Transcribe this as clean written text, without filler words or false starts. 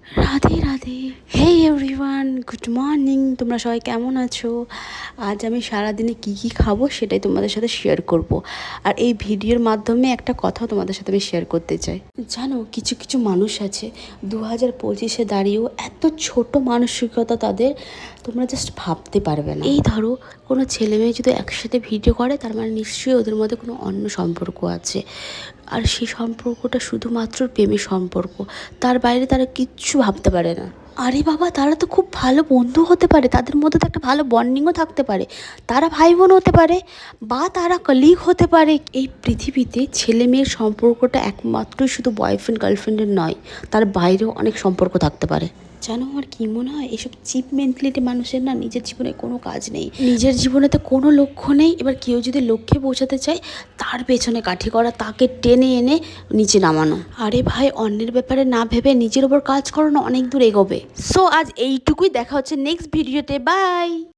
Radhe Radhe. Hey everyone, good morning. তোমরা সবাই কেমন আছো? আজ আমি সারাদিনে কি কি খাবো সেটাই তোমাদের সাথে শেয়ার করব। আর এই ভিডিওর মাধ্যমে একটা কথা তোমাদের সাথে আমি শেয়ার করতে চাই। জানো, কিছু কিছু মানুষ আছে 2025-এ দাঁড়িয়েও এত ছোট মানসিকতা তাদের, তোমরা জাস্ট ভাবতে পারবে না। এই ধরো, কোনো ছেলে মেয়ে যদি একসাথে ভিডিও করে, তার মানে নিশ্চয়ই ওদের মধ্যে কোনো অন্য সম্পর্ক আছে। আর সেই সম্পর্কটা শুধুমাত্র প্রেমের সম্পর্ক, তার বাইরে তারা কিচ্ছু ভাবতে পারে না। আরে বাবা, তারা তো খুব ভালো বন্ধু হতে পারে, তাদের মধ্যে তো একটা ভালো বন্ডিংও থাকতে পারে, তারা ভাই বোন হতে পারে, বা তারা কলিগ হতে পারে। এই পৃথিবীতে ছেলে মেয়ের সম্পর্কটা একমাত্রই শুধু বয়ফ্রেন্ড গার্লফ্রেন্ডের নয়, তার বাইরেও অনেক সম্পর্ক থাকতে পারে। জানো, আমার কি মনে হয়, এসব চিপ মেন্টালিটি মানুষের না নিজের জীবনে কোনো কাজ নেই, নিজের জীবনে তো কোনো লক্ষ্য নেই। এবার কেউ যদি লক্ষ্যে পৌঁছাতে চায়, তার পেছনে কাঠি করা, তাকে টেনে এনে নিচে নামানো। আরে ভাই, অন্যের ব্যাপারে না ভেবে নিজের ওপর কাজ করো না, অনেক দূর এগোবে। সো আজ এইটুকুই, দেখা হচ্ছে নেক্সট ভিডিওতে। বাই।